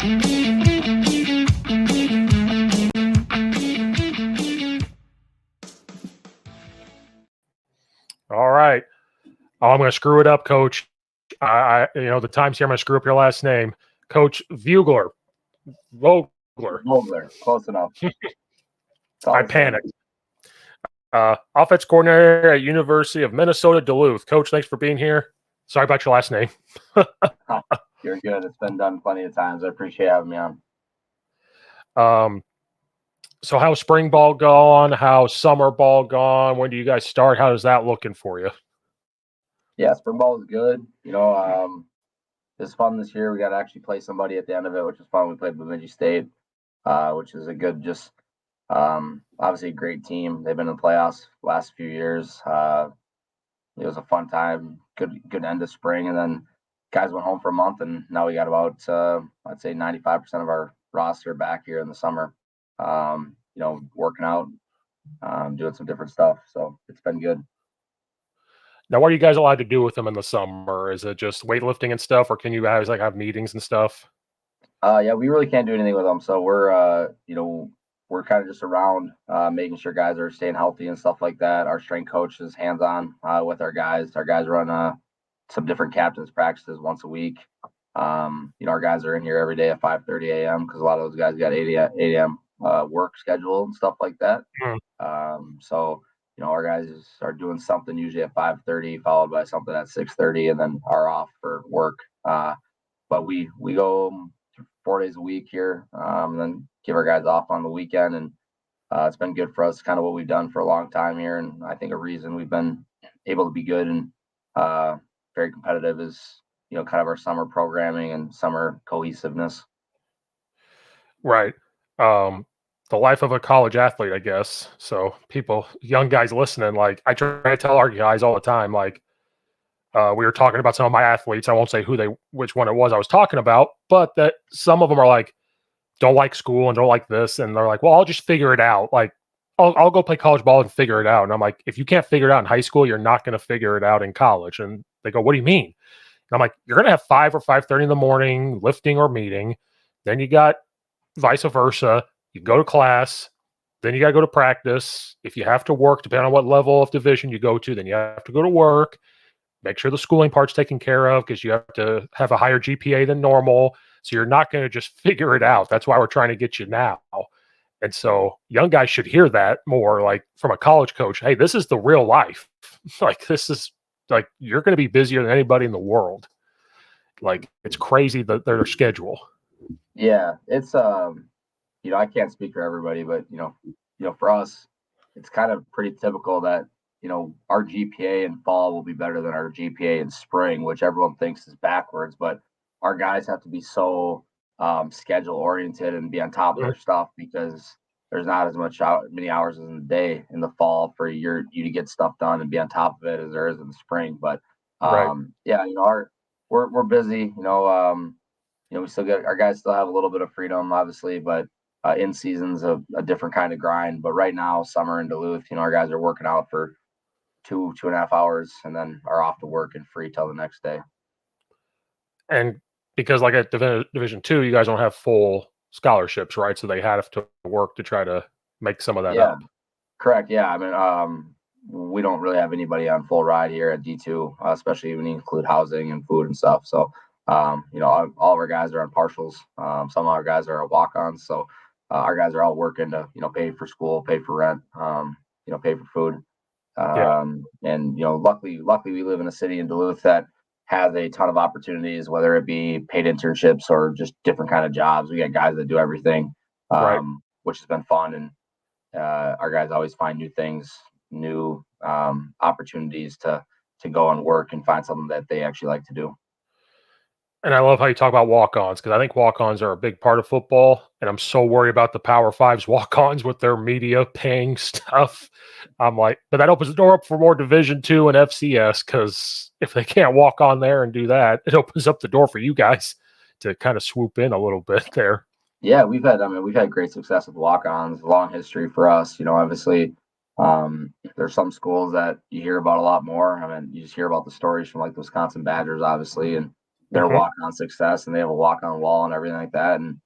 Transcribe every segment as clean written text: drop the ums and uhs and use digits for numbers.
All right. Oh, I'm going to screw it up, Coach. The times here I'm going to screw up your last name, Coach Vogler. Vogler, close enough. I panicked. Offense coordinator at University of Minnesota Duluth. Coach, thanks for being here. Sorry about your last name. You're good. It's been done plenty of times. I appreciate having me on. So how's spring ball gone? How's summer ball gone? When do you guys start? How is that looking for you? Yeah, spring ball is good. It's fun this year. We got to actually play somebody at the end of it, which is fun. We played Bemidji State, which is a good, obviously a great team. They've been in the playoffs the last few years. It was a fun time. Good end of spring, and then guys went home for a month, and now we got about I'd say 95% of our roster back here in the summer. Working out, doing some different stuff. So it's been good. Now, what are you guys allowed to do with them in the summer? Is it just weightlifting and stuff, or can you guys have meetings and stuff? Yeah, we really can't do anything with them. So we're kind of just around making sure guys are staying healthy and stuff like that. Our strength coach is hands-on with our guys. Our guys run some different captains practices once a week. Our guys are in here every day at 5:30 a.m. because a lot of those guys got 8 a.m. Work schedule and stuff like that. Our guys are doing something usually at 5:30, followed by something at 6:30, and then are off for work. But we go 4 days a week here, and then give our guys off on the weekend. And it's been good for us, kind of what we've done for a long time here. And I think a reason we've been able to be good and very competitive is, kind of our summer programming and summer cohesiveness. Right. The life of a college athlete, I guess. So young guys listening, I try to tell our guys all the time, we were talking about some of my athletes. I won't say which one it was I was talking about, but that some of them are don't like school and don't like this. And they're like, well, I'll just figure it out. I'll go play college ball and figure it out. And I'm like, if you can't figure it out in high school, you're not going to figure it out in college. And they go, what do you mean? And I'm like, you're going to have 5 or 5:30 in the morning lifting or meeting. Then you got vice versa. You go to class, then you got to go to practice. If you have to work, depending on what level of division you go to, then you have to go to work. Make sure the schooling part's taken care of because you have to have a higher GPA than normal. So you're not going to just figure it out. That's why we're trying to get you now. And so young guys should hear that more from a college coach. Hey, this is the real life. This is you're going to be busier than anybody in the world. It's crazy their schedule. Yeah, it's I can't speak for everybody, but for us, it's kind of pretty typical that our GPA in fall will be better than our GPA in spring, which everyone thinks is backwards. But our guys have to be so schedule oriented and be on top of their stuff because there's not as many hours in the day in the fall for you to get stuff done and be on top of it as there is in the spring. But we're busy. We still get our guys still have a little bit of freedom, obviously, but in season's a different kind of grind. But right now, summer in Duluth, our guys are working out for 2.5 hours and then are off to work and free till the next day. And because at Division II, you guys don't have full scholarships, right? So they have to work to try to make some of that up. Correct. Yeah. I mean, we don't really have anybody on full ride here at D2, especially when you include housing and food and stuff. So, all of our guys are on partials. Some of our guys are walk-ons. So our guys are all working to, pay for school, pay for rent, pay for food. And luckily we live in a city in Duluth that has a ton of opportunities, whether it be paid internships or just different kind of jobs. We got guys that do everything, which has been fun. And our guys always find new things, new opportunities to go and work and find something that they actually like to do. And I love how you talk about walk-ons because I think walk-ons are a big part of football. And I'm so worried about the Power Fives walk-ons with their media paying stuff. I'm like, but that opens the door up for more Division II and FCS because if they can't walk on there and do that, it opens up the door for you guys to kind of swoop in a little bit there. Yeah, we've had great success with walk-ons, long history for us. Obviously, there's some schools that you hear about a lot more. I mean, you just hear about the stories from the Wisconsin Badgers, obviously, and their walk-on success, and they have a walk-on wall and everything like that. And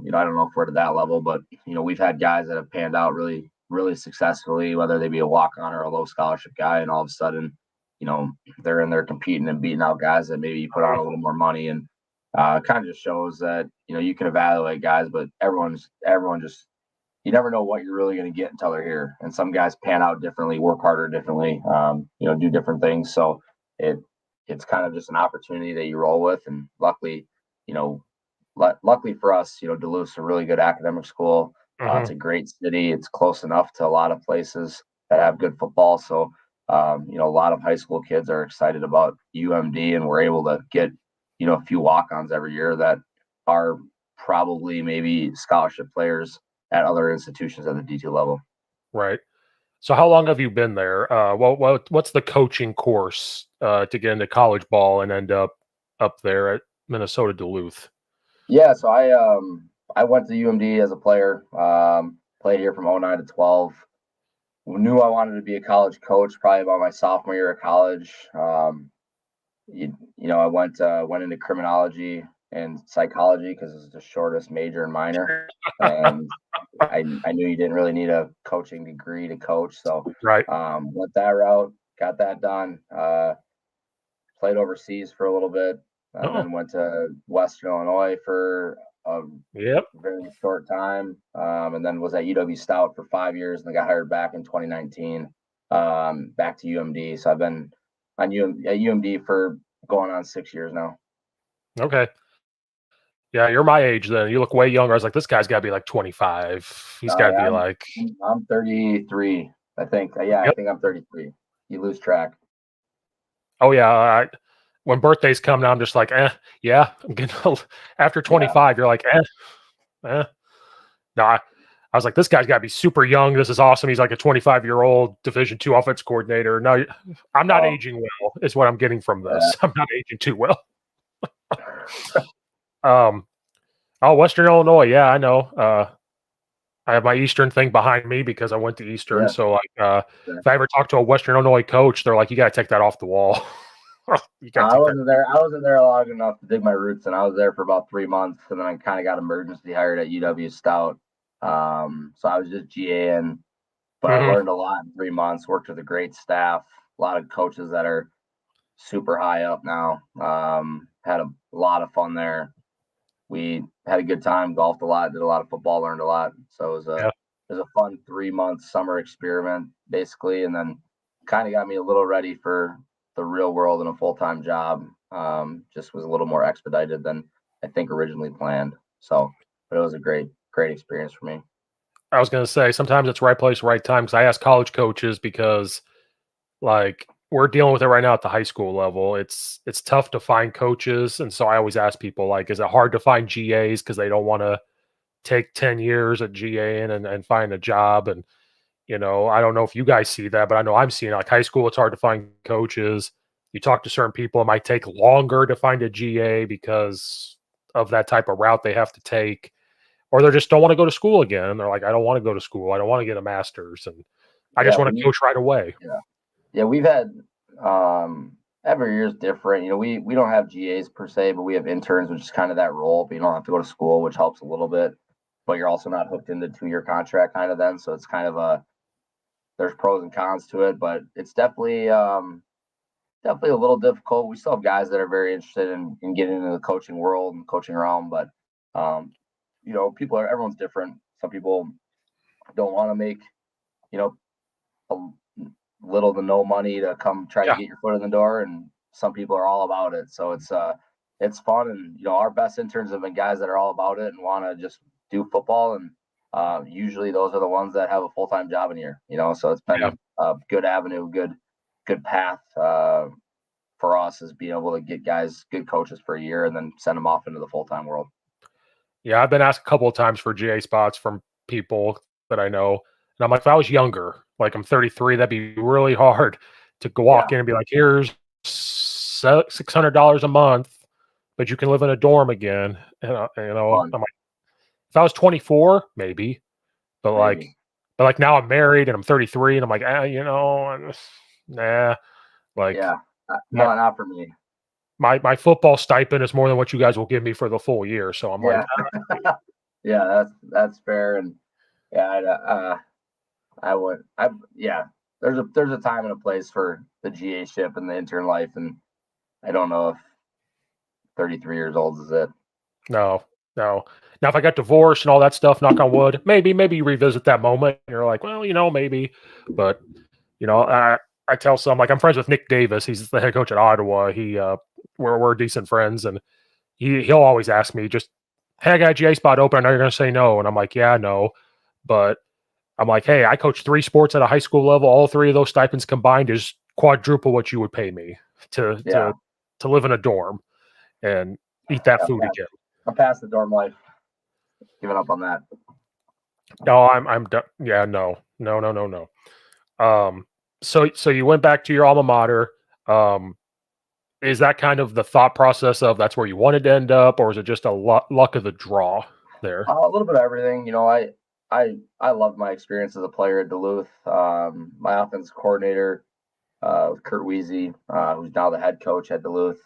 you know, I don't know if we're to that level, but you know, we've had guys that have panned out really, really successfully, whether they be a walk-on or a low scholarship guy, and all of a sudden, you know, they're in there competing and beating out guys that maybe you put on a little more money. And kind of just shows that, you know, you can evaluate guys, but everyone just, you never know what you're really going to get until they're here. And some guys pan out differently, work harder differently, you know, do different things. So it's kind of just an opportunity that you roll with. And luckily, you know, luckily for us, you know, Duluth's a really good academic school. It's a great city. It's close enough to a lot of places that have good football. So, you know, a lot of high school kids are excited about UMD, and we're able to get, you know, a few walk-ons every year that are probably maybe scholarship players at other institutions at the D2 level. Right. So how long have you been there? What's the coaching course to get into college ball and end up there at Minnesota Duluth? Yeah, so I went to UMD as a player. Played here from 09 to 12. Knew I wanted to be a college coach probably about my sophomore year of college. You know, I went into criminology and psychology because it's the shortest major and minor, and I knew you didn't really need a coaching degree to coach, so Right. went that route, got that done. Played overseas for a little bit, and Oh, then went to Western Illinois for a yep. very short time, and then was at UW Stout for 5 years, and then got hired back in 2019, back to UMD. So I've been at UMD for going on 6 years now. Okay. Yeah, you're my age then. You look way younger. I was like, this guy's got to be like 25. He's got to Yeah, be like, I'm 33, I think. Yeah, I yep. think I'm 33. You lose track. Oh yeah. When birthdays come now, I'm just like, yeah. I'm getting old. After Yeah. 25, you're like, eh. No, I was like, this guy's got to be super young. This is awesome. He's like a 25-year-old Division II offense coordinator. No, I'm not Oh, aging well. Is what I'm getting from yeah. this. I'm not aging too well. Um, oh, Western Illinois. Yeah, I know. I have my Eastern thing behind me because I went to Eastern. Yeah. So, like, Yeah. if I ever talk to a Western Illinois coach, they're like, "You got to take that off the wall. You got to I take that." wasn't there. I wasn't there long enough to dig my roots, and I was there for about 3 months, and then I kind of got emergency hired at UW Stout. So I was just GAing, but I Hmm. learned a lot in 3 months. Worked with a great staff, a lot of coaches that are super high up now. Had a lot of fun there. We had a good time, golfed a lot, did a lot of football, learned a lot. So Yeah. it was a fun 3 month summer experiment basically, and then kind of got me a little ready for the real world and a full time job. Just was a little more expedited than I think originally planned. So, but it was a great experience for me. I was going to say sometimes it's right place, right time. Because I ask college coaches because like we're dealing with it right now at the high school level. It's tough to find coaches, and so I always ask people like, is it hard to find GAs because they don't want to take 10 years at GA and find a job? And I don't know if you guys see that, but I know I'm seeing like high school. It's hard to find coaches. You talk to certain people, it might take longer to find a GA because of that type of route they have to take, or they just don't want to go to school again. They're like, I don't want to go to school. I don't want to get a master's, and I just Yeah, want to coach right away. yeah, we've had every year's different. You know, we don't have GAs per se, but we have interns, which is kind of that role. But you don't have to go to school, which helps a little bit. But you're also not hooked into 2 year contract kind of then. So it's kind of there's pros and cons to it, but it's definitely a little difficult. We still have guys that are very interested in getting into the coaching world and coaching realm, but you know, everyone's different. Some people don't want to make, you know, a little to no money to come try to Yeah, get your foot in the door, and some people are all about it. So it's fun, and you know, our best interns have been guys that are all about it and want to just do football, and usually those are the ones that have a full-time job in here, you know. So it's yeah, been a good avenue, good path for us, is being able to get guys good coaches for a year and then send them off into the full-time world. yeah. I've been asked a couple of times for GA spots from people that I know, and I'm like, if I was younger, like I'm 33, that'd be really hard to go Yeah, walk in and be like, here's $600 a month, but you can live in a dorm again. And fun, I'm like, if I was 24, maybe, but maybe. like now I'm married and I'm 33, and I'm like, nah, like Yeah, not not for me. my football stipend is more than what you guys will give me for the full year. So I'm like, Yeah. Yeah, that's fair. And yeah, I would, yeah, there's a time and a place for the GA ship and the intern life, and I don't know if 33 years old is it. no, no. Now, if I got divorced and all that stuff, knock on wood, maybe you revisit that moment. And you're like, well, maybe, but I tell some like I'm friends with Nick Davis. He's the head coach at Ottawa. We're decent friends, and he'll always ask me just, hey, I got a GA spot open. I know you're gonna say no, and I'm like, yeah, no, but I'm like, hey, I coach 3 sports at a high school level. All 3 of those stipends combined is quadruple what you would pay me to Yeah, to to live in a dorm and eat that I'm food past, again. I'm past the dorm life. Giving up on that. No, I'm done. Yeah, no, no, no, no, no. Um, so you went back to your alma mater. Um, is that kind of the thought process of that's where you wanted to end up, or is it just a luck of the draw there? A little bit of everything. I loved my experience as a player at Duluth. My offense coordinator, Kurt Weezy, who's now the head coach at Duluth.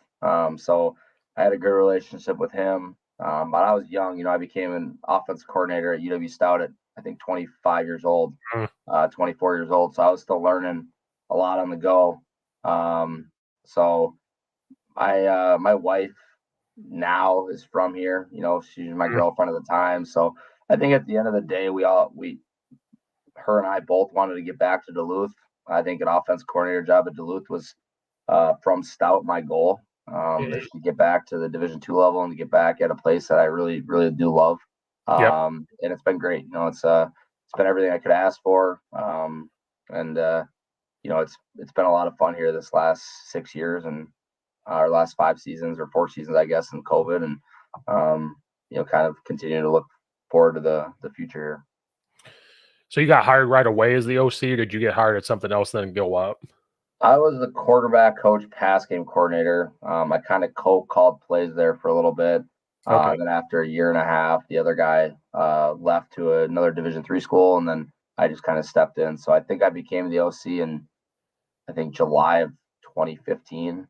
So I had a good relationship with him. But I was young. I became an offense coordinator at UW Stout at I think 25 years old, Mm, 24 years old. So I was still learning a lot on the go. So my wife now is from here. She's my mm, girlfriend at the time. So I think at the end of the day, her and I both wanted to get back to Duluth. I think an offense coordinator job at Duluth was from Stout my goal. mhm. Is to get back to the Division II level and to get back at a place that I really, really do love. Yep. And it's been great. It's been everything I could ask for. And it's been a lot of fun here this last 6 years and our last 5 seasons or 4 seasons, I guess, in COVID, and kind of continue to look forward to the future. So you got hired right away as the OC, or did you get hired at something else then go up? I was the quarterback coach, pass game coordinator. I kind of co-called plays there for a little bit. Okay. Then after a year and a half, the other guy left to another Division III school, and then I just kind of stepped in. So I think I became the OC in I think July of 2015,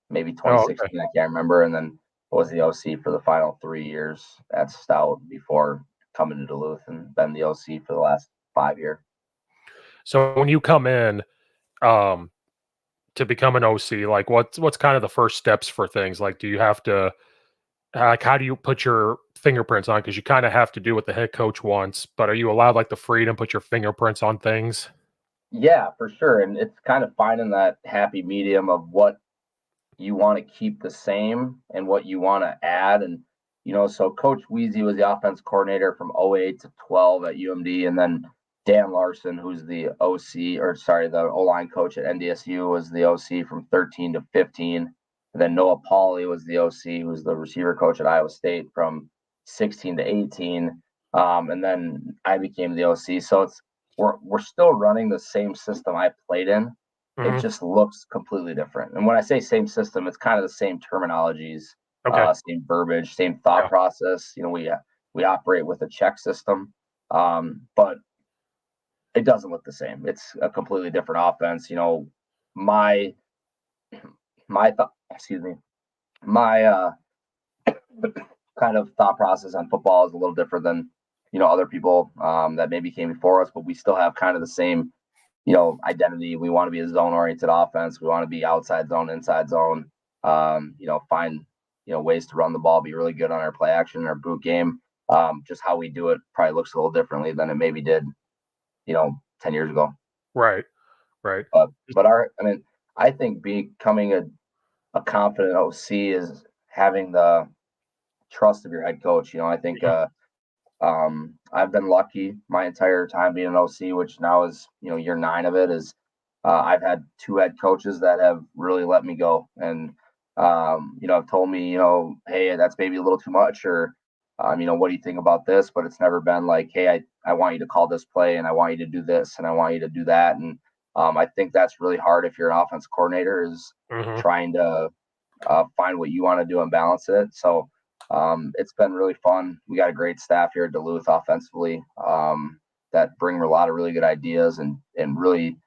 maybe Oh, okay. 2016. I can't remember. And then was the OC for the final 3 years at Stout before coming to Duluth, and been the OC for the last 5 years. So when you come in, um, to become an OC, like what's kind of the first steps for things? Like, do you have to like how do you put your fingerprints on? Because you kind of have to do what the head coach wants, but are you allowed like the freedom to put your fingerprints on things? Yeah, for sure. And it's kind of finding that happy medium of what you want to keep the same and what you want to add. And, so Coach Weezy was the offense coordinator from '08 to 12 at UMD. And then Dan Larson, who's the OC, or sorry, the O line coach at NDSU, was the OC from 13 to 15. And then Noah Pauley was the OC, who's the receiver coach at Iowa State from 16 to 18. And then I became the OC. So we're still running the same system I played in. It Hmm. just looks completely different. And when I say same system, it's kind of the same terminologies, Okay. same verbiage, same thought Yeah. process. We operate with a check system, but it doesn't look the same. It's a completely different offense. My my thought, excuse me, my kind of thought process on football is a little different than other people that maybe came before us, but we still have kind of the same identity. We want to be a zone oriented offense. We want to be outside zone, inside zone. Find ways to run the ball, be really good on our play action, our boot game. Just how we do it probably looks a little differently than it maybe did, 10 years ago. Right. Right. But I think becoming a confident OC is having the trust of your head coach. I think Mhm. I've been lucky my entire time being an OC, which now is year 9 of it. Is I've had 2 head coaches that have really let me go, and have told me hey, that's maybe a little too much, or what do you think about this? But it's never been like, hey, I want you to call this play, and I want you to do this, and I want you to do that. And I think that's really hard if you're an offense coordinator, is Mhm. trying to find what you want to do and balance it. So it's been really fun. We got a great staff here at Duluth offensively, that bring a lot of really good ideas, and really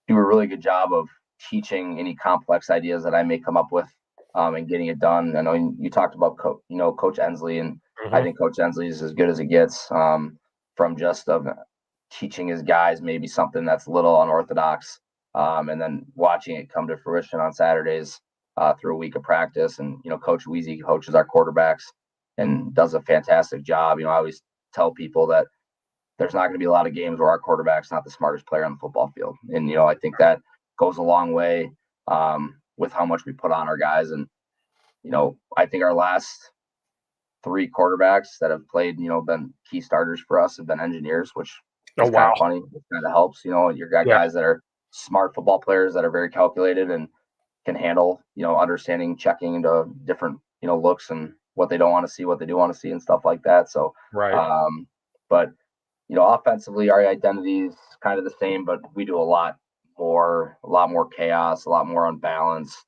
do a really good job of teaching any complex ideas that I may come up with and getting it done. I know you talked about Coach Ensley, and I Mhm. think Coach Ensley is as good as it gets, from just teaching his guys maybe something that's a little unorthodox, and then watching it come to fruition on Saturdays through a week of practice. And Coach Weezy coaches our quarterbacks and does a fantastic job. I always tell people that there's not going to be a lot of games where our quarterback's not the smartest player on the football field, and I think that goes a long way with how much we put on our guys. And I think our last three quarterbacks that have played, been key starters for us have been engineers, which Oh, is kind wow. of funny. It kind of helps. You've got Yeah. guys that are smart football players that are very calculated and can handle, understanding, checking into different, looks and what they don't want to see, what they do want to see, and stuff like that. So, Right. but offensively, our identity is kind of the same, but we do a lot more chaos, a lot more unbalance,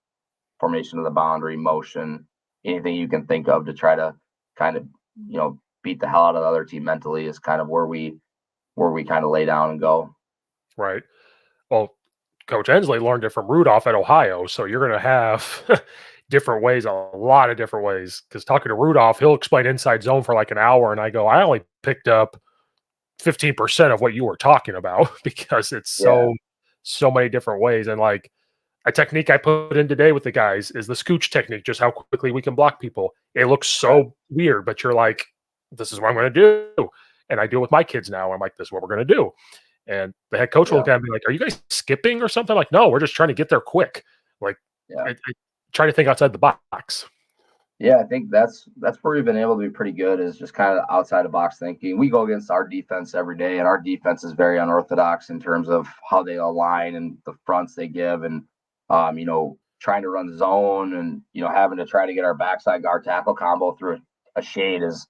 formation of the boundary, motion, anything you can think of to try to kind of, beat the hell out of the other team mentally is kind of where we kind of lay down and go. Right. Well, Coach Ensley learned it from Rudolph at Ohio, so you're going to have different ways, a lot of different ways. Because talking to Rudolph, he'll explain inside zone for like an hour, and I go, I only picked up 15% of what you were talking about because it's Yeah. so many different ways. And like a technique I put in today with the guys is the scooch technique, just how quickly we can block people. It looks Right. so weird, but you're like, this is what I'm going to do. And I do it with my kids now. I'm like, this is what we're going to do. And the head coach will Yeah. look at me like, "Are you guys skipping or something?" Like, "No, we're just trying to get there quick." Like, Yeah. try to think outside the box. Yeah, I think that's where we've been able to be pretty good, is just kind of outside the box thinking. We go against our defense every day, and our defense is very unorthodox in terms of how they align and the fronts they give, and trying to run zone, and having to try to get our backside guard tackle combo through a shade is,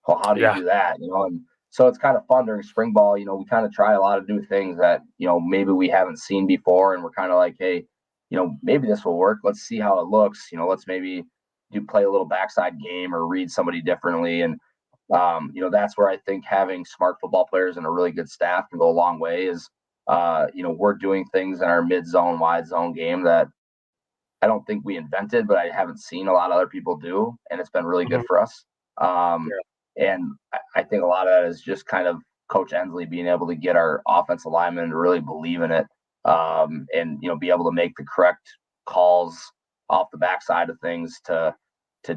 well, how do you Yeah. do that? And so it's kind of fun during spring ball. We kind of try a lot of new things that maybe we haven't seen before, and we're kind of like, hey, maybe this will work. Let's see how it looks. Let's maybe do play a little backside game or read somebody differently. And that's where I think having smart football players and a really good staff can go a long way. Is we're doing things in our mid zone, wide zone game that I don't think we invented, but I haven't seen a lot of other people do, and it's been really good Mhm. for us. Um, Yeah. and I think a lot of that is just kind of Coach Ensley being able to get our offensive linemen to really believe in it, and be able to make the correct calls off the backside of things to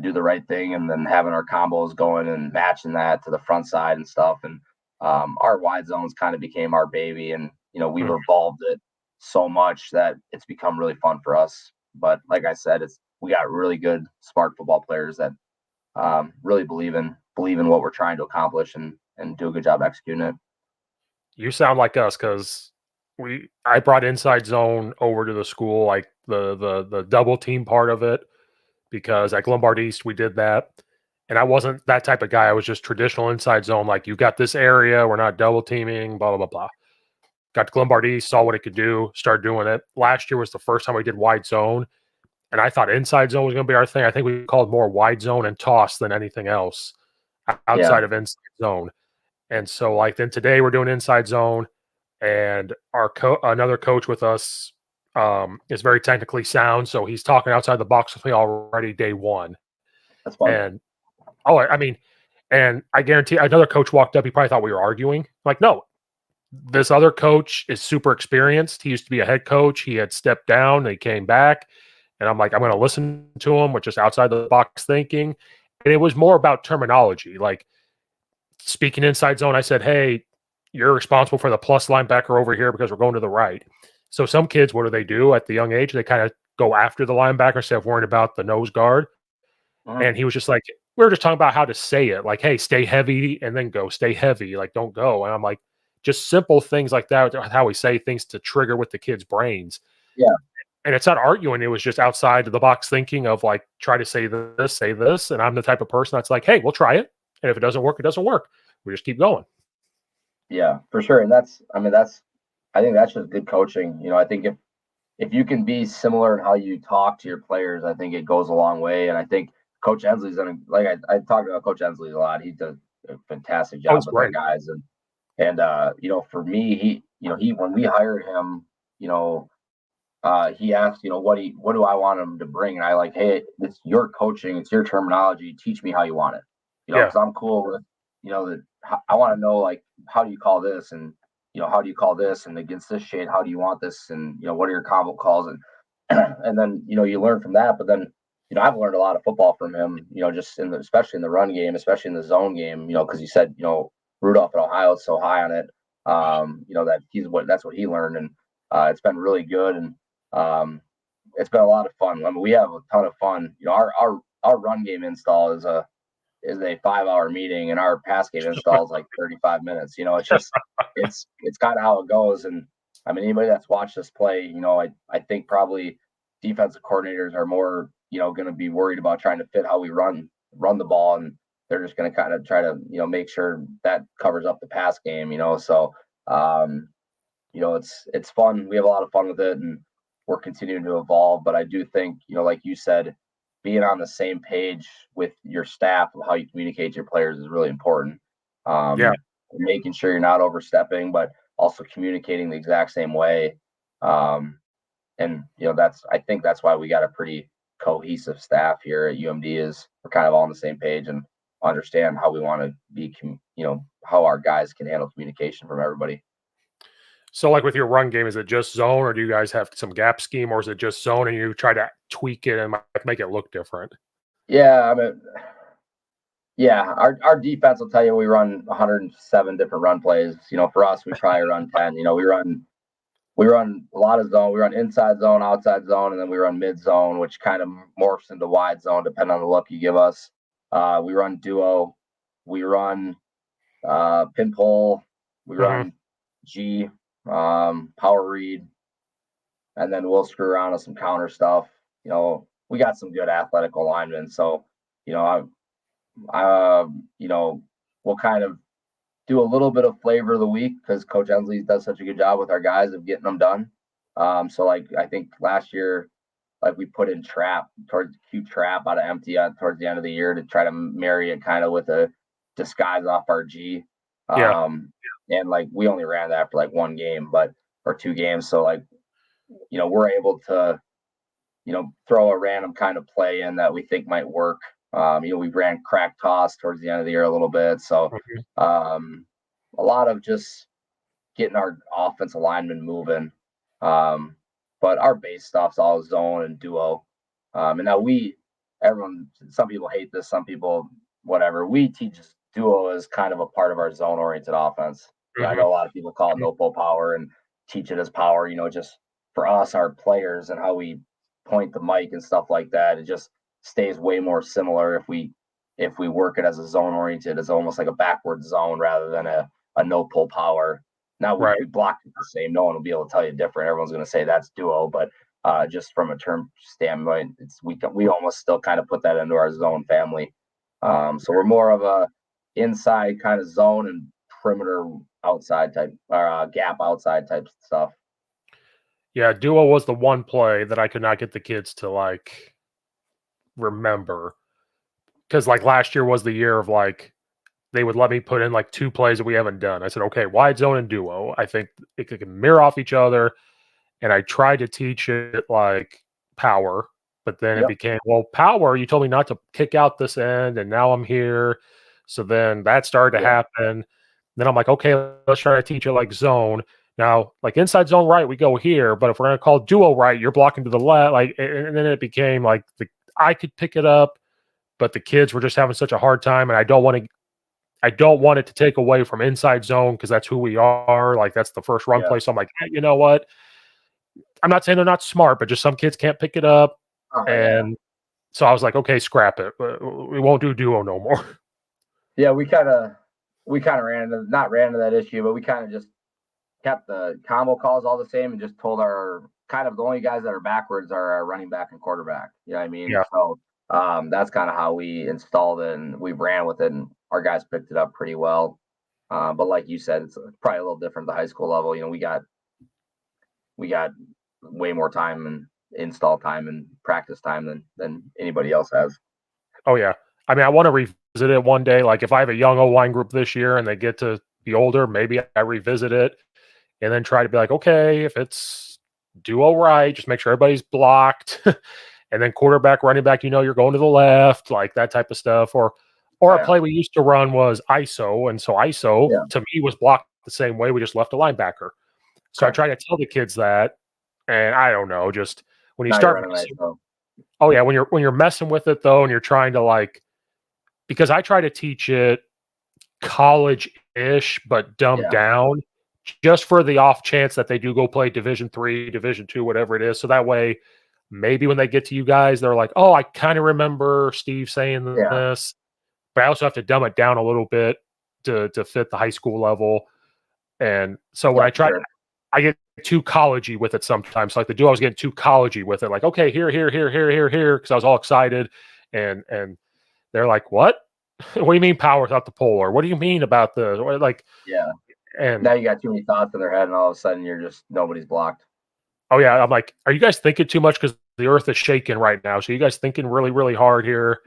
do the right thing, and then having our combos going and matching that to the front side and stuff. And our wide zones kind of became our baby, and we've Mhm. evolved it so much that it's become really fun for us. But like I said, we got really good, smart football players that really believe in what we're trying to accomplish, and do a good job executing it. You sound like us because I brought inside zone over to the school, like the double team part of it, because at Lombard East we did that. And I wasn't that type of guy. I was just traditional inside zone, like you got this area, we're not double teaming, blah blah blah blah. Got to Lombard East, saw what it could do, started doing it. Last year was the first time we did wide zone. And I thought inside zone was going to be our thing. I think we called more wide zone and toss than anything else Yeah. outside of inside zone. And so, like, then today we're doing inside zone, and another coach with us is very technically sound, so he's talking outside the box with me already day one. That's fun. And I mean, and I guarantee another coach walked up, he probably thought we were arguing. Like, no, this other coach is super experienced. He used to be a head coach. He had stepped down. They came back. And I'm like, I'm going to listen to him with just outside the box thinking. And it was more about terminology. Like speaking inside zone, I said, hey, you're responsible for the plus linebacker over here because we're going to the right. So some kids, what do they do at the young age? They kind of go after the linebacker instead of worrying about the nose guard. Mhm. And he was just like, we were just talking about how to say it. Like, hey, stay heavy and then go, stay heavy. Like, don't go. And I'm like, just simple things like that, how we say things to trigger with the kids' brains. Yeah. And it's not arguing. It was just outside of the box thinking of like, try to say this, say this. And I'm the type of person that's like, hey, we'll try it. And if it doesn't work, it doesn't work. We just keep going. Yeah, for sure. And I think that's just good coaching. I think if you can be similar in how you talk to your players, I think it goes a long way. And I think Coach Ensley's done I talked about Coach Ensley a lot. He does a fantastic Oh, job it's with our great. guys. And for me, he when we hired him, you know, he asked, what do I want him to bring? And I like, hey, it's your coaching, it's your terminology. Teach me how you want it, Yeah. because I'm cool with, that I want to know, like, how do you call this? And, how do you call this? And against this shade, how do you want this? And, what are your combo calls? And, and then, you learn from that. But then, I've learned a lot of football from him, just especially in the run game, especially in the zone game, because he said, Rudolph at Ohio is so high on it, that's what he learned. And it's been really good. And it's been a lot of fun. I mean, we have a ton of fun. Our run game install is a 5-hour meeting, and our pass game install is like 35 minutes. It's just it's kind of how it goes. And I mean, anybody that's watched us play, I think probably defensive coordinators are more, going to be worried about trying to fit how we run the ball, and they're just going to kind of try to, make sure that covers up the pass game. So it's fun. We have a lot of fun with it, and we're continuing to evolve. But I do think, like you said, being on the same page with your staff of how you communicate to your players is really important. Yeah. Making sure you're not overstepping, but also communicating the exact same way. And I think that's why we got a pretty cohesive staff here at UMD, is we're kind of all on the same page and understand how we want to be, how our guys can handle communication from everybody. So, like with your run game, is it just zone, or do you guys have some gap scheme, or is it just zone and you try to tweak it and make it look different? Yeah, I mean, yeah, our defense will tell you we run 107 different run plays. For us, we probably run 10. We run a lot of zone. We run inside zone, outside zone, and then we run mid zone, which kind of morphs into wide zone depending on the look you give us. We run duo. We run pin pull. We run G, power read, and then we'll screw around with some counter stuff. We got some good athletic alignment, so we'll kind of do a little bit of flavor of the week because Coach Ensley does such a good job with our guys of getting them done. So like I think last year, like we put in trap towards cute trap out of empty towards the end of the year to try to marry it kind of with a disguise off our G. And like we only ran that for like one game, or two games. So like, we're able to, throw a random kind of play in that we think might work. We ran crack toss towards the end of the year a little bit. So a lot of just getting our offense alignment moving. But our base stuff's all zone and duo. And now some people hate this, some people, whatever. We teach duo as kind of a part of our zone oriented offense. I know a lot of people call it no pull power and teach it as power, just for us, our players and how we point the mic and stuff like that. It just stays way more similar if we work it as a zone oriented, as almost like a backward zone rather than a no pull power. Now we block it the same. No one will be able to tell you different. Everyone's going to say that's duo, but just from a term standpoint, we almost still kind of put that into our zone family. So we're more of a inside kind of zone and perimeter outside type, or gap outside type stuff. Yeah, duo was the one play that I could not get the kids to like remember, because like last year was the year of like they would let me put in like two plays that we haven't done. I said, okay, wide zone and duo. I think it can mirror off each other. And I tried to teach it like power, but then it became, well, power, you told me not to kick out this end, and now I'm here. So then that started to happen. Then I'm like, okay, let's try to teach it like zone. Now, like inside zone right, we go here, but if we're gonna call duo right, you're blocking to the left. Like, and then it became like I could pick it up, but the kids were just having such a hard time, and I don't want it to take away from inside zone because that's who we are. Like that's the first run play. So I'm like, hey, you know what? I'm not saying they're not smart, but just some kids can't pick it up. So I was like, okay, scrap it. We won't do duo no more. Yeah, we kind of not ran into that issue, but we kind of just kept the combo calls all the same and just told our kind of the only guys that are backwards are our running back and quarterback. You know what I mean? Yeah. So that's kind of how we installed it, and we ran with it, and our guys picked it up pretty well. But like you said, it's probably a little different at the high school level. We got way more time and install time and practice time than anybody else has. Oh yeah. I mean, I want to revisit it one day. Like if I have a young O-line group this year and they get to be older, maybe I revisit it and then try to be like, okay, if it's duo right, just make sure everybody's blocked. And then quarterback, running back, you're going to the left, like that type of stuff. Or a Yeah. play we used to run was ISO, and so ISO Yeah. to me was blocked the same way. We just left a linebacker. So I Okay. try to tell the kids that, and I don't know, just when you Now you're start running messing, ISO. oh yeah, when you're messing with it though, and you're trying to like, because I try to teach it college-ish, but dumbed Yeah. down, just for the off chance that they do go play Division 3, Division 2, whatever it is. So that way, maybe when they get to you guys, they're like, "Oh, I kind of remember Steve saying Yeah. this," but I also have to dumb it down a little bit to fit the high school level. And so when Yeah, I for try, sure. I get too collegey with it sometimes. Like the duo, I was getting too collegey with it. Like, okay, here, because I was all excited, and they're like, "What? What do you mean power without the pole? Or what do you mean about the like?" Yeah. And Now you got too many thoughts in their head, and all of a sudden you're just nobody's blocked. oh yeah, I'm like, "Are you guys thinking too much? Because the earth is shaking right now. So you guys thinking really, really hard here,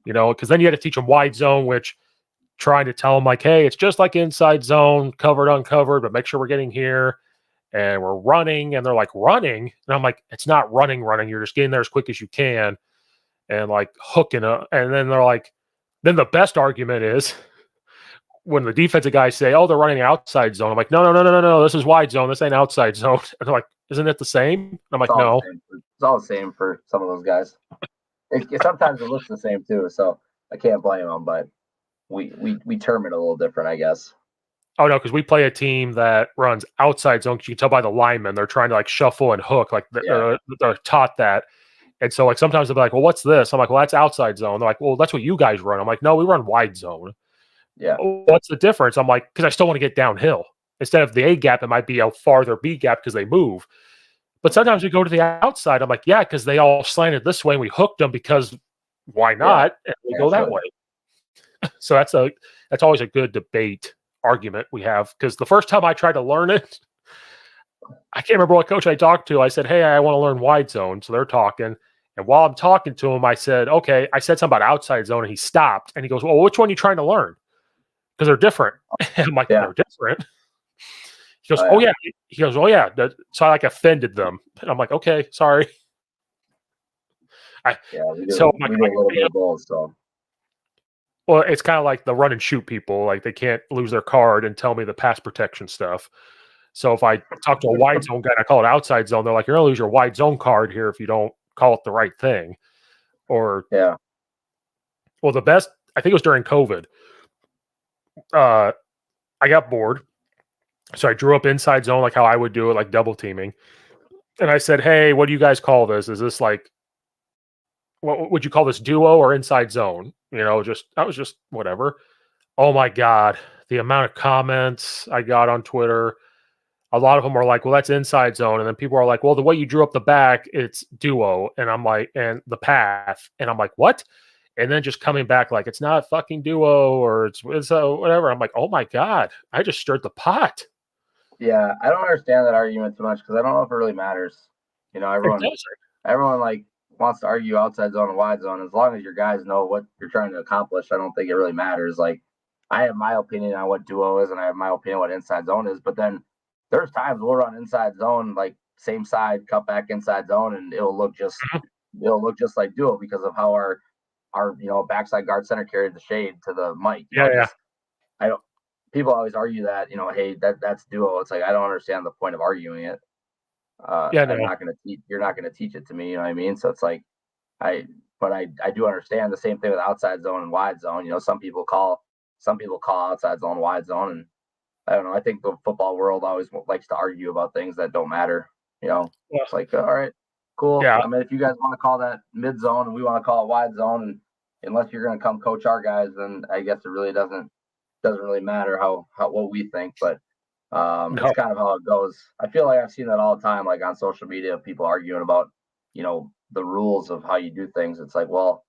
Because then you had to teach them wide zone, which trying to tell them like, hey, it's just like inside zone, covered, uncovered, but make sure we're getting here and we're running. And they're like, running, and I'm like, it's not running, running. You're just getting there as quick as you can, and like hooking up. And then they're like, then the best argument is when the defensive guys say, "Oh, they're running outside zone." I'm like, "No, no, no, no, no, no. This is wide zone. This ain't outside zone." And they're like, "Isn't it the same?" I'm It's like, all the "No." same. It's all the same for some of those guys. Sometimes it looks the same too, so I can't blame them. But we term it a little different, I guess. Oh no, because we play a team that runs outside zone. Because you can tell by the linemen, they're trying to like shuffle and hook, like Yeah. they're taught that. And so like sometimes they'll be like, "Well, what's this?" I'm like, "Well, that's outside zone." They're like, "Well, that's what you guys run." I'm like, "No, we run wide zone." Yeah. "Oh, what's the difference?" I'm like, "Because I still want to get downhill. Instead of the A gap, it might be a farther B gap because they move." But sometimes we go to the outside. I'm like, "Yeah, because they all slanted this way and we hooked them because why Yeah. not?" And we go that Naturally. way. So that's always a good debate argument we have, because the first time I tried to learn it, I can't remember what coach I talked to. I said, "Hey, I want to learn wide zone." So they're talking. And while I'm talking to him, I said, "Okay." I said something about outside zone, and he stopped and he goes, "Well, which one are you trying to learn? Because they're different." And I'm like, Yeah. "They're different." He goes, Oh "Oh yeah. yeah." He goes, "Oh yeah." So I like offended them. And I'm like, "Okay, sorry." I Yeah. We so do. I'm like, We do a little bit of both. So well, it's kind of like the run and shoot people. Like they can't lose their card and tell me the pass protection stuff. So if I talk to a wide zone guy and I call it outside zone, they're like, "You're gonna lose your wide zone card here if you don't call it the right thing." Or yeah. well, the best, I think it was during COVID. Uh, I got bored, so I drew up inside zone like how I would do it, like double teaming. And I said, "Hey, what do you guys call this? Is this like what would you call this, duo or inside zone?" Just I was just whatever. Oh my god, the amount of comments I got on Twitter. A lot of them are like, "Well, that's inside zone," and then people are like, "Well, the way you drew up the back, it's duo," and I'm like, "And the path," and I'm like, "What?" And then just coming back like, "It's not fucking duo or it's whatever." I'm like, "Oh my god, I just stirred the pot." Yeah. I don't understand that argument too much because I don't know if it really matters. It Everyone doesn't. everyone like wants to argue outside zone and wide zone. As long as your guys know what you're trying to accomplish, I don't think it really matters. Like I have my opinion on what duo is, and I have my opinion on what inside zone is. But then there's times we'll run inside zone, like same side, cut back inside zone, and it'll look just like duo because of how our backside guard center carried the shade to the mic. Yeah, yeah, Just I don't. People always argue that hey, that's duo. It's like I don't understand the point of arguing it. yeah. I'm No, not gonna teach. You're not gonna teach it to me. You know what I mean? So it's like I, but I do understand the same thing with outside zone and wide zone. Some people call outside zone wide zone, and I don't know. I think the football world always likes to argue about things that don't matter. well, It's like all right, cool. yeah, I mean, if you guys want to call that mid zone and we want to call it wide zone, and unless you're gonna come coach our guys, then I guess it really doesn't really matter how what we think. But it's no, kind of how it goes. I feel like I've seen that all the time, like on social media, people arguing about the rules of how you do things. It's like, well,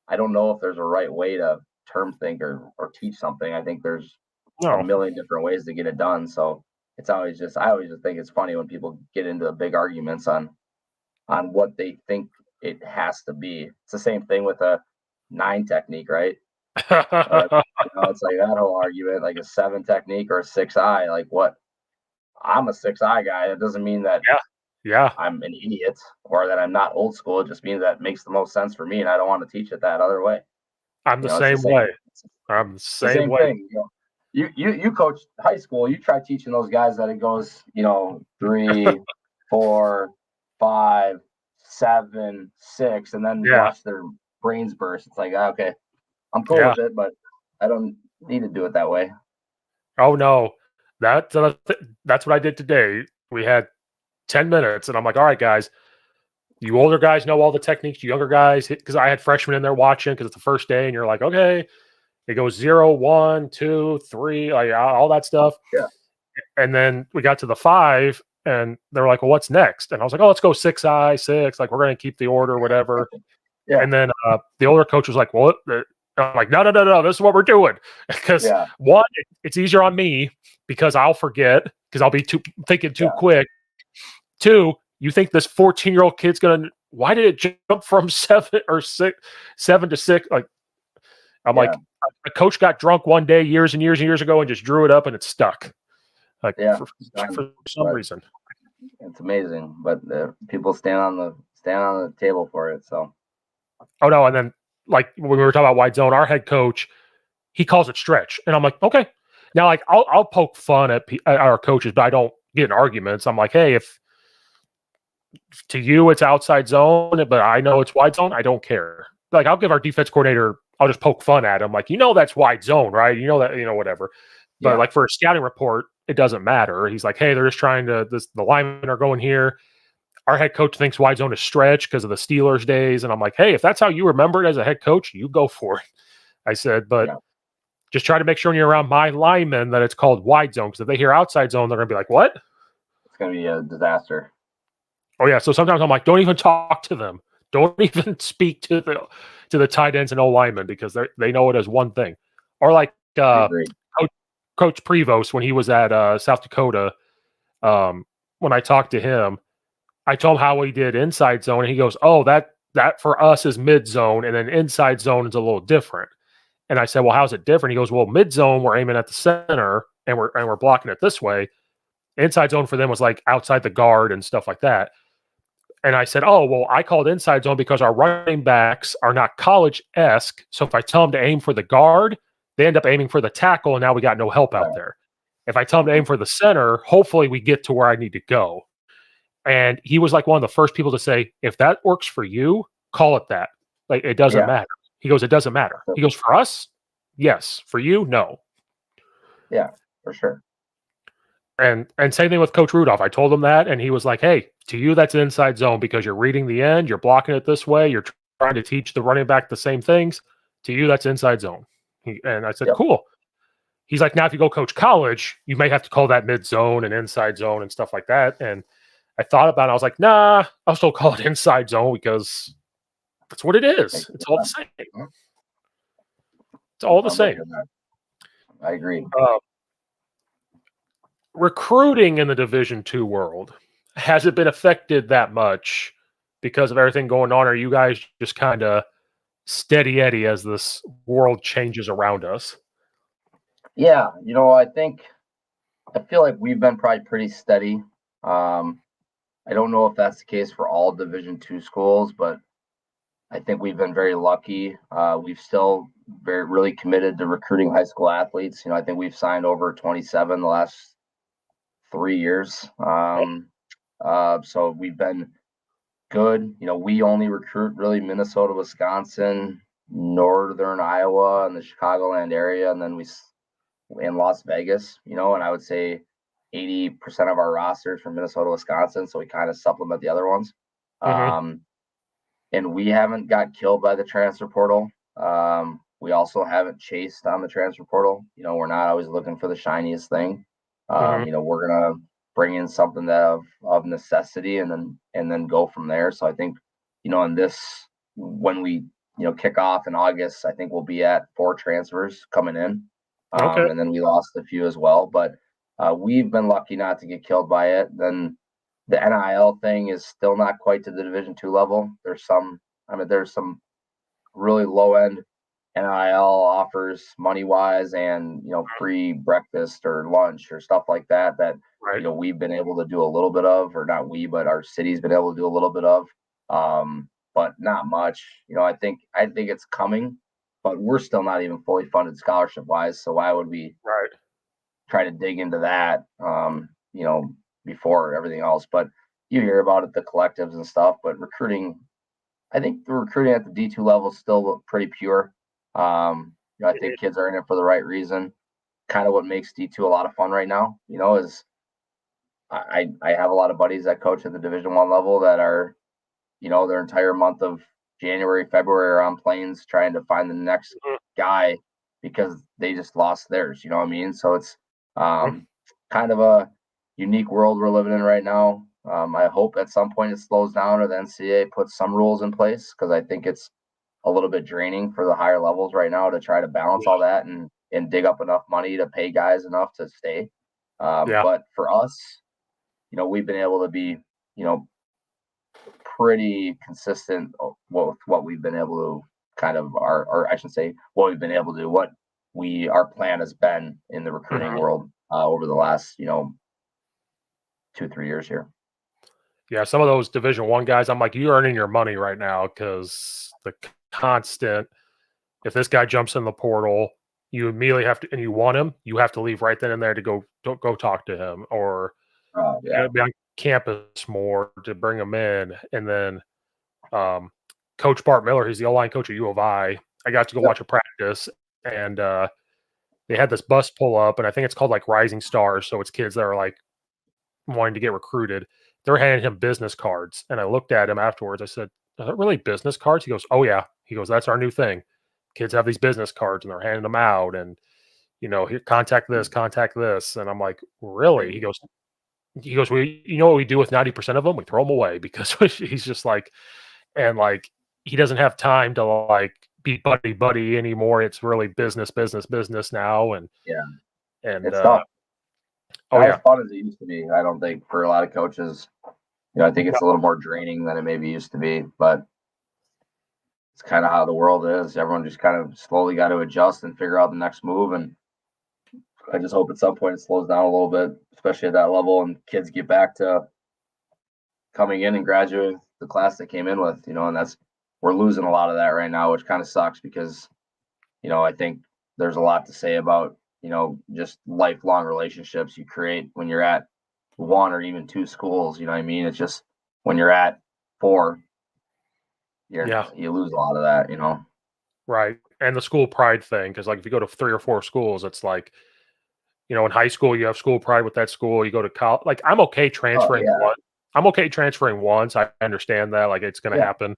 I don't know if there's a right way to term think or teach something. I think there's a no. million different ways to get it done. So I always just think it's funny when people get into big arguments on what they think it has to be. It's the same thing with a 9 technique, right? It's like that whole argument, like a 7 technique or a 6 eye. Like what? I'm a 6 eye guy. That doesn't mean that Yeah, Yeah. I'm an idiot or that I'm not old school. It just means that makes the most sense for me, and I don't want to teach it that other way. I'm the It's the same same. way. I'm the The same same way. thing. You coach high school. You try teaching those guys that it goes, 3, 4, 5, 7, 6, and then Yeah. watch their brains burst. It's like, okay, I'm cool Yeah. with it, but I don't need to do it that way. Oh no. That's what I did today. We had 10 minutes and I'm like, all right, guys, you older guys know all the techniques, you younger guys, because I had freshmen in there watching because it's the first day, and you're like, okay, it goes 0, 1, 2, 3, like all that stuff. Yeah. And then we got to the 5, and they were like, well, what's next? And I was like, oh, let's go 6I, 6. Like, we're going to keep the order, whatever. Yeah. And then the older coach was like, well, I'm like, no, no, no, no, this is what we're doing. Because Yeah. one, it's easier on me because I'll forget because I'll be thinking too Yeah. quick. Two, you think this 14-year-old kid's going to, why did it jump from 7 to 6? Like, I'm Yeah. like, a coach got drunk one day years and years and years ago and just drew it up and it's stuck. Like Yeah. for some reason. It's amazing, but people stand on the table for it. So. Oh no, and then like when we were talking about wide zone, our head coach, he calls it stretch, and I'm like, okay. Now, like I'll poke fun at our coaches, but I don't get in arguments. I'm like, hey, if to you it's outside zone, but I know it's wide zone, I don't care. Like I'll give our defense coordinator, I'll just poke fun at him, like that's wide zone, right? You know that, whatever. But Yeah. like for a scouting report, it doesn't matter. He's like, hey, they're just trying to the linemen are going here. Our head coach thinks wide zone is stretch because of the Steelers days. And I'm like, hey, if that's how you remember it as a head coach, you go for it. I said, but just try to make sure when you're around my linemen that it's called wide zone. Because if they hear outside zone, they're going to be like, what? It's going to be a disaster. Oh, yeah. So sometimes I'm like, don't even talk to them. Don't even speak to the tight ends and O linemen because they know it as one thing. Or like Coach Prevost when he was at South Dakota, when I talked to him, I told him how we did inside zone, and he goes, "Oh, that for us is mid zone, and then inside zone is a little different." And I said, "Well, how's it different?" He goes, "Well, mid zone we're aiming at the center, and we're blocking it this way. Inside zone for them was like outside the guard and stuff like that." And I said, "Oh, well, I called inside zone because our running backs are not college-esque. So if I tell them to aim for the guard, they end up aiming for the tackle, and now we got no help out there. If I tell them to aim for the center, hopefully we get to where I need to go." And he was like one of the first people to say, if that works for you, call it that. Like, it doesn't matter. He goes, it doesn't matter. He goes, for us, yes. For you, no. Yeah, for sure. And same thing with Coach Rudolph. I told him that, and he was like, hey, to you, that's inside zone because you're reading the end, you're blocking it this way, you're trying to teach the running back the same things. To you, that's inside zone. And I said, cool. He's like, now if you go coach college, you may have to call that mid zone and inside zone and stuff like that. And I thought about it. I was like, nah, I'll still call it inside zone because that's what it is. It's all the same. It's all the same. I agree. Recruiting in the Division II world, has it been affected that much because of everything going on? Or are you guys just kind of steady Eddie as this world changes around us? Yeah, I feel like we've been probably pretty steady. I don't know if that's the case for all Division II schools, but I think we've been very lucky. We've still really committed to recruiting high school athletes. I think we've signed over 27 the last 3 years. So we've been good. We only recruit really Minnesota, Wisconsin, Northern Iowa, and the Chicagoland area, and then we in Las Vegas. And I would say 80% of our rosters from Minnesota, Wisconsin. So we kind of supplement the other ones. And we haven't got killed by the transfer portal. We also haven't chased on the transfer portal. We're not always looking for the shiniest thing. We're gonna bring in something that of necessity and then go from there. So I think, in this, when we kick off in August, I think we'll be at 4 transfers coming in. And then we lost a few as well, but we've been lucky not to get killed by it. Then the NIL thing is still not quite to the Division II level. There's some really low end NIL offers money wise and free breakfast or lunch or stuff like that Right. we've been able to do a little bit of, or not we, but our city's been able to do a little bit of, but not much. I think it's coming, but we're still not even fully funded scholarship wise. So why would we Right. try to dig into that, before everything else? But you hear about it, the collectives and stuff, but recruiting, I think the recruiting at the D2 level is still pretty pure. I think Mhm. kids are in it for the right reason. Kind of what makes D2 a lot of fun right now, is I have a lot of buddies that coach at the Division 1 level that are, their entire month of January, February are on planes trying to find the next Mhm. guy because they just lost theirs. You know what I mean? So it's Mhm. kind of a unique world we're living in right now. I hope at some point it slows down or the NCAA puts some rules in place, because I think it's a little bit draining for the higher levels right now to try to balance all Yeah. that and dig up enough money to pay guys enough to stay. Yeah. But for us, we've been able to be, you know, pretty consistent with what we've been able to kind of or I should say what we've been able to do, what our plan has been in the recruiting Mhm. world over the last 2-3 years here. Yeah, some of those Division 1 guys, I'm like, "You're earning your money right now because the constant if this guy jumps in the portal, you immediately have to and you want him, you have to leave right then and there to go talk to him, or you Yeah, gotta be on campus more to bring him in." And then, um, Coach Bart Miller, he's the O-line coach at U of I got to go yep, watch a practice, and, they had this bus pull up, and I think it's called, like, Rising Stars, so it's kids that are, like, wanting to get recruited. They're handing him business cards, and I looked at him afterwards, I said, "Are that really business cards?" He goes, "Oh, yeah." He goes, "That's our new thing. Kids have these business cards, and they're handing them out, and, here, contact this," and I'm like, "Really?" crazy. "We you know what we do with 90% of them? We throw them away," because he's just like and, like, he doesn't have time to, like, be buddy buddy anymore. It's really business, business, business now, Yeah, and, it's tough. oh, Not as yeah. fun as it used to be. I don't think for a lot of coaches. I think No, it's a little more draining than it maybe used to be, but it's kind of how the world is. Everyone just kind of slowly got to adjust and figure out the next move. And I just hope at some point it slows down a little bit, especially at that level, and kids get back to coming in and graduating the class they came in with, and we're losing a lot of that right now, which kind of sucks because, I think there's a lot to say about, just lifelong relationships you create when you're at one or even two schools. You know what I mean? It's just when you're at four, yeah. you lose a lot of that. Right, and the school pride thing, because like, if you go to 3 or 4 schools, it's like, in high school, you have school pride with that school, you go to college. Like, Oh yeah, I'm okay transferring once, I understand that, like, it's gonna yeah, happen,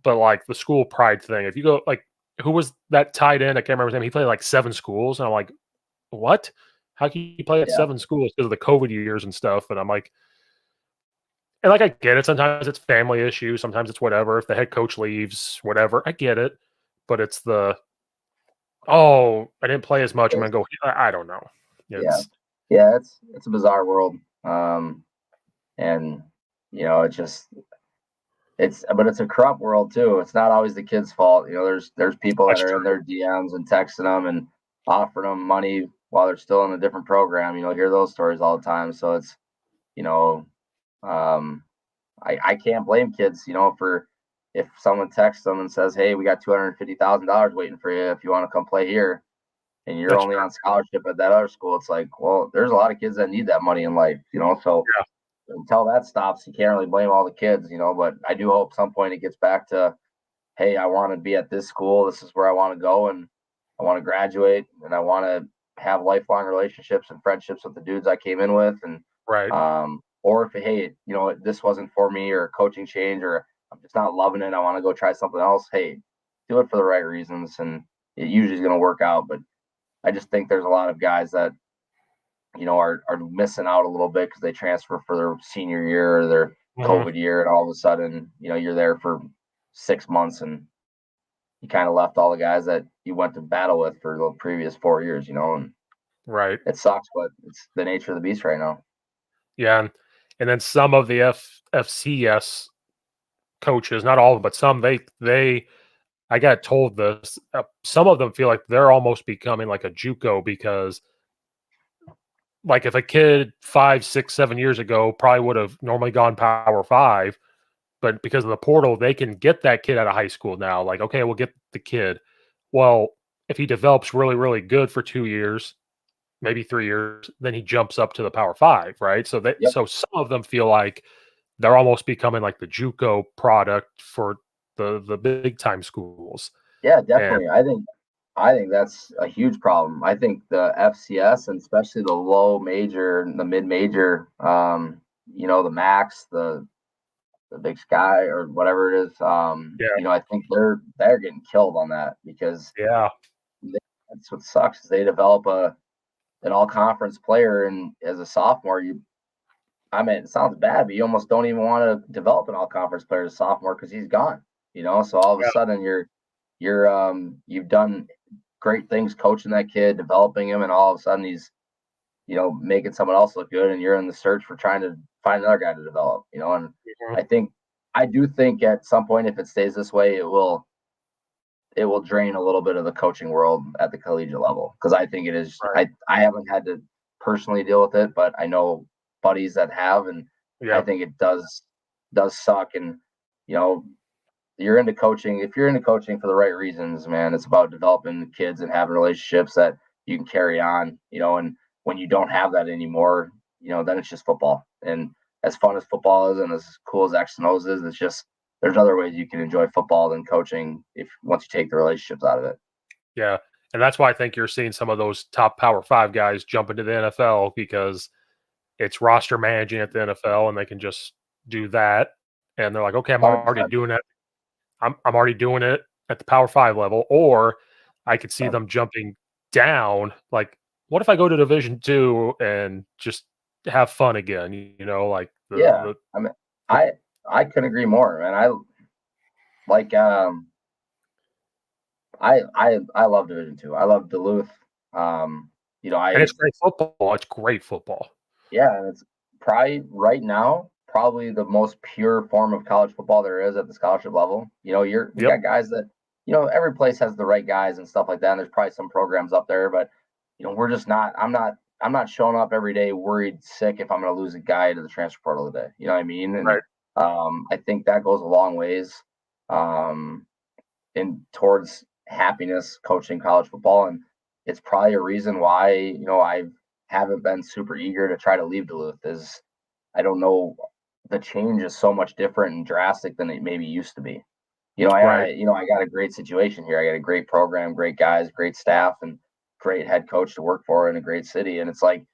but, like, the school pride thing, if you go like, who was that tight end? I can't remember his name, he played, like, 7 schools, and I'm like, "What? How can you play at yeah, 7 schools because of the COVID years and stuff?" And I'm like and, like, I get it, sometimes it's family issues, sometimes it's whatever, if the head coach leaves, whatever, I get it, but it's the "Oh, I didn't play as much. I'm gonna it's, go." I don't know. yeah, It's yeah. It's a bizarre world, and it's just but it's a corrupt world too. It's not always the kid's fault. There's people that that's are in true. their DMs and texting them and offering them money while they're still in a different program. Hear those stories all the time. So it's you know, um, I can't blame kids. For if someone texts them and says, "Hey, we got $250,000 waiting for you if you want to come play here," and you're That's only true. on scholarship at that other school. It's like, well, there's a lot of kids that need that money in life. So Yeah, until that stops, you can't really blame all the kids. But I do hope some point it gets back to, hey, I want to be at this school. This is where I want to go, and I want to graduate, and I want to have lifelong relationships and friendships with the dudes I came in with, and right, or if hey, this wasn't for me, or a coaching change, or I'm just not loving it, I want to go try something else. Hey, do it for the right reasons, and it usually is going to work out. But I just think there's a lot of guys that are missing out a little bit because they transfer for their senior year or their mhm, COVID year, and all of a sudden, you're there for 6 months and you kind of left all the guys that you went to battle with for the previous 4 years, and right. it sucks, but it's the nature of the beast right now. Yeah, and then some of the FCS coaches, not all of them, but some, they I got told this, some of them feel like they're almost becoming like a JUCO because like if a kid 5, 6, 7 years ago probably would have normally gone Power 5, but because of the portal, they can get that kid out of high school now. Like, okay, we'll get the kid. Well, if he develops really, really good for 2 years, maybe 3 years, then he jumps up to the Power 5, right? Yep. So some of them feel like they're almost becoming like the JUCO product for the big time schools. Yeah, And definitely. I think that's a huge problem. I think the FCS and especially the low major, the mid major, the Max, the Big Sky or whatever it is, yeah, I think they're getting killed on that because yeah, they, that's what sucks is they develop an all conference player, and as a sophomore, I mean, it sounds bad, but you almost don't even want to develop an all conference player as a sophomore because he's gone. So all of a yeah, sudden you've done great things coaching that kid, developing him, and all of a sudden he's making someone else look good, and you're in the search for trying to find another guy to develop. And mhm, I think I do think at some point, if it stays this way, it will drain a little bit of the coaching world at the collegiate level because I think it is. right, I haven't had to personally deal with it, but I know buddies that have, and I yeah, think it does suck. And you know, you're into coaching. If you're into coaching for the right reasons, man, it's about developing kids and having relationships that you can carry on. And when you don't have that anymore, then it's just football. And as fun as football is, and as cool as X and O's is, it's just there's other ways you can enjoy football than coaching if once you take the relationships out of it. yeah. And that's why I think you're seeing some of those top Power 5 guys jump into the NFL because it's roster managing at the NFL and they can just do that. And they're like, okay, I'm already 100%. doing it. I'm already doing it at the Power 5 level. Or I could see them jumping down. Like, what if I go to Division 2 and just have fun again? Like Yeah, the I mean, I couldn't agree more, man. I like I love Division 2. I love Duluth. Um, and I it's great football. It's great football. Yeah, and it's probably right now probably the most pure form of college football there is at the scholarship level. We Yep. got guys that every place has the right guys and stuff like that. And there's probably some programs up there, but we're just not. I'm not showing up every day worried sick if I'm going to lose a guy to the transfer portal today. You know what I mean? And Right. I think that goes a long ways um, in towards happiness coaching college football, and it's probably a reason why I haven't been super eager to try to leave Duluth. Is I don't know, the change is so much different and drastic than it maybe used to be. Right. I got a great situation here. I got a great program, great guys, great staff, and great head coach to work for in a great city. And it's like,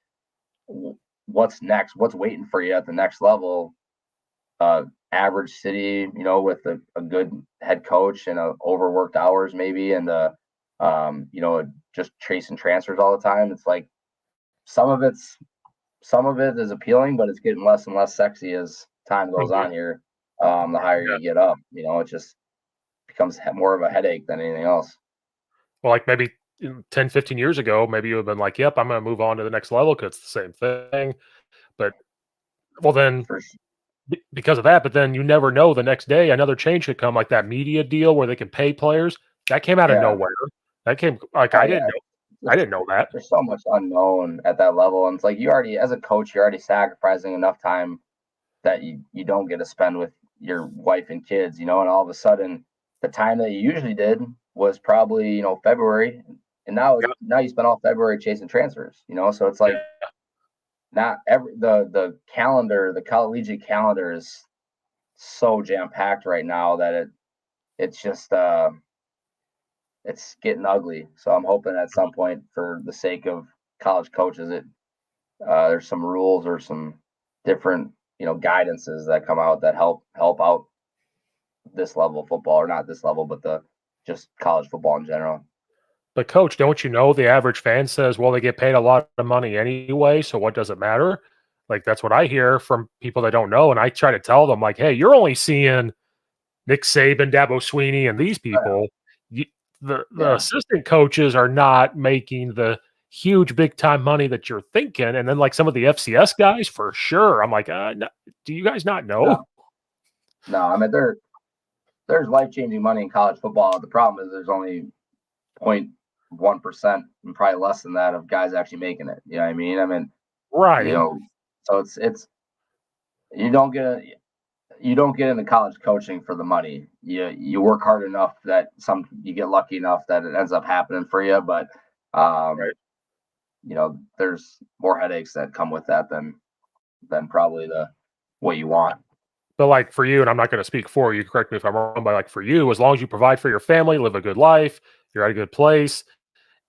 what's next? What's waiting for you at the next level? Average city, with a good head coach and overworked hours maybe, and just chasing transfers all the time. It's like some of it's some of it is appealing, but it's getting less and less sexy as time goes Mhm. on here. The higher Yeah. you get up, it just becomes more of a headache than anything else. Well, like maybe 10, 15 years ago, maybe you would have been like, yep, I'm going to move on to the next level because it's the same thing. But, well, then For sure. because of that, but then you never know the next day another change could come, like that media deal where they can pay players. That came out of Yeah. nowhere. That came like Oh I yeah. didn't know. I There's didn't know that. there's so much unknown at that level, and it's like you already, as a coach, you're already sacrificing enough time that you don't get to spend with your wife and kids, and all of a sudden the time that you usually did was probably, February, and Yeah, now you spend all February chasing transfers, so it's like yeah. not every the collegiate calendar is so jam packed right now that it's just it's getting ugly. So I'm hoping at some point, for the sake of college coaches, there's some rules or some different guidances that come out that help out this level of football, or not this level, but the just college football in general. But coach, don't you know the average fan says, well, they get paid a lot of money anyway, so what does it matter? Like that's what I hear from people that don't know. And I try to tell them, like, hey, you're only seeing Nick Saban, Dabo Sweeney, and these Oh, people. You, the yeah, assistant coaches are not making the huge big time money that you're thinking. And then like some of the FCS guys, for sure. I'm like, no, do you guys not know? no, no. I mean, there's life changing money in college football. The problem is there's only 0.1% and probably less than that of guys actually making it. You know what I mean? I mean, You Right. know, so it's you don't get you don't get into college coaching for the money. You work hard enough that you get lucky enough that it ends up happening for you. But um, Right. there's more headaches that come with that than probably the what you want. But like for you, and I'm not going to speak for you, correct me if I'm wrong, but like for you, as long as you provide for your family, live a good life, you're at a good place,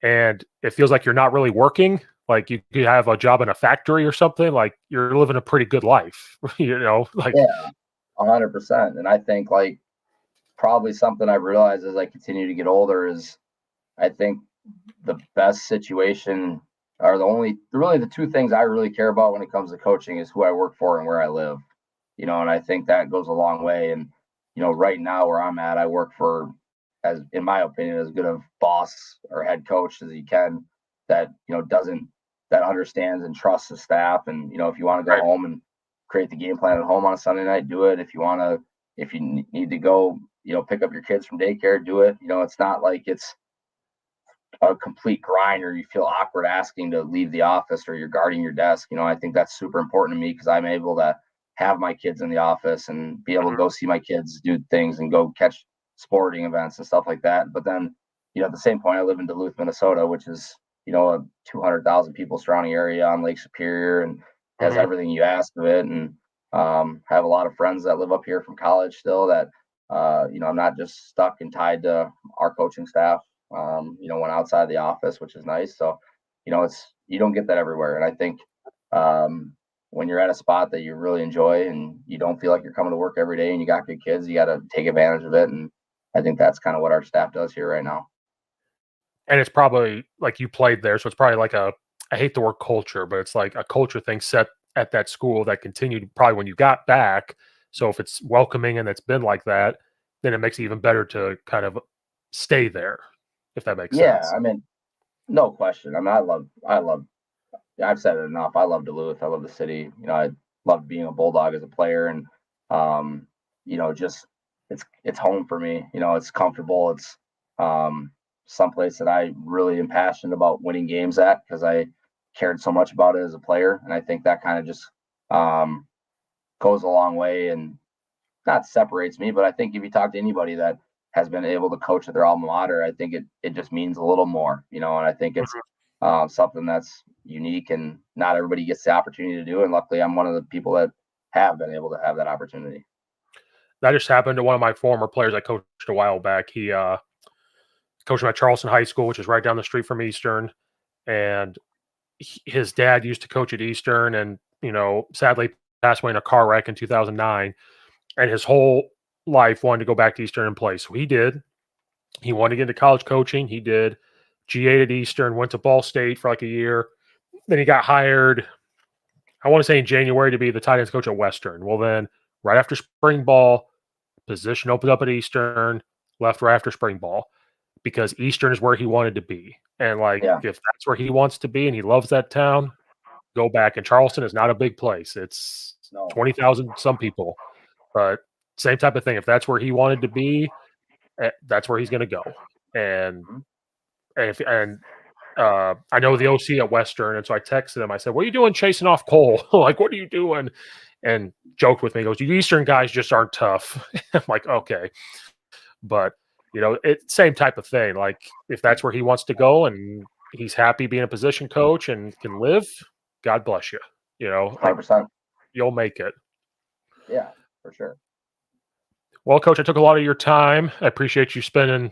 and it feels like you're not really working, like you could have a job in a factory or something, like you're living a pretty good life, like Yeah, 100%. And I think like probably something I realized as I continue to get older is I think the best situation are really the two things I really care about when it comes to coaching is who I work for and where I live. And I think that goes a long way. And right now where I'm at, I work for, as in my opinion, as good of boss or head coach as you can that doesn't that understands and trusts the staff. And if you want to go right. home and create the game plan at home on a Sunday night, do it. If you need to go pick up your kids from daycare, do it. It's not like it's a complete grind or you feel awkward asking to leave the office or you're guarding your desk. I think that's super important to me because I'm able to have my kids in the office and be able to Mhm. go see my kids do things and go catch sporting events and stuff like that. But then, at the same point, I live in Duluth, Minnesota, which is, a 200,000 people surrounding area on Lake Superior and has Mhm. everything you ask of it. And have a lot of friends that live up here from college still that, I'm not just stuck and tied to our coaching staff when outside the office, which is nice. So, you don't get that everywhere. And I think when you're at a spot that you really enjoy and you don't feel like you're coming to work every day and you got good kids, you got to take advantage of it. And I think that's kind of what our staff does here right now. And it's probably like you played there, so it's probably like I hate the word culture, but it's like a culture thing set at that school that continued probably when you got back. So if it's welcoming and it's been like that, then it makes it even better to kind of stay there, if that makes Yeah, sense. I mean, no question. I mean, I love. I've said it enough. I love Duluth. I love the city. I love being a Bulldog as a player, and um, just it's home for me. It's comfortable. It's um, someplace that I really am passionate about winning games at because I cared so much about it as a player, and I think that kind of just um, goes a long way and not separates me, but I think if you talk to anybody that has been able to coach at their alma mater, I think it just means a little more, and I think it's Mhm. something that's unique and not everybody gets the opportunity to do. And luckily, I'm one of the people that have been able to have that opportunity. That just happened to one of my former players I coached a while back. He coached at Charleston High School, which is right down the street from Eastern, and his dad used to coach at Eastern, and sadly passed away in a car wreck in 2009. And his whole life wanted to go back to Eastern and play. So he did. He wanted to get into college coaching. He did. GA at Eastern, went to Ball State for like a year. Then he got hired, I want to say in January, to be the tight ends coach at Western. Well, then right after spring ball, position opened up at Eastern, left right after spring ball because Eastern is where he wanted to be. And like, Yeah, if that's where he wants to be and he loves that town, go back. And Charleston is not a big place. It's no, 20,000 some people, but same type of thing. If that's where he wanted to be, that's where he's going to go. And Mhm. I know the OC at Western, and so I texted him. I said, "What are you doing chasing off Cole? Like, what are you doing?" And joked with me. He goes, "You Eastern guys just aren't tough." I'm like, "Okay," but it same type of thing. Like, if that's where he wants to go and he's happy being a position coach and can live, God bless you. Like 100%. you'll make it. Yeah, for sure. Well, coach, I took a lot of your time. I appreciate you spending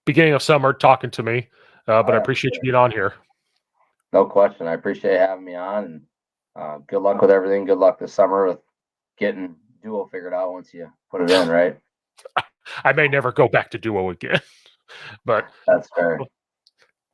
beginning of summer talking to me, Oh but I yeah, for appreciate you sure. being on here. No question. I appreciate having me on, and good luck with everything. Good luck this summer with getting duo figured out once you put it in, right? I may never go back to duo again, but That's fair.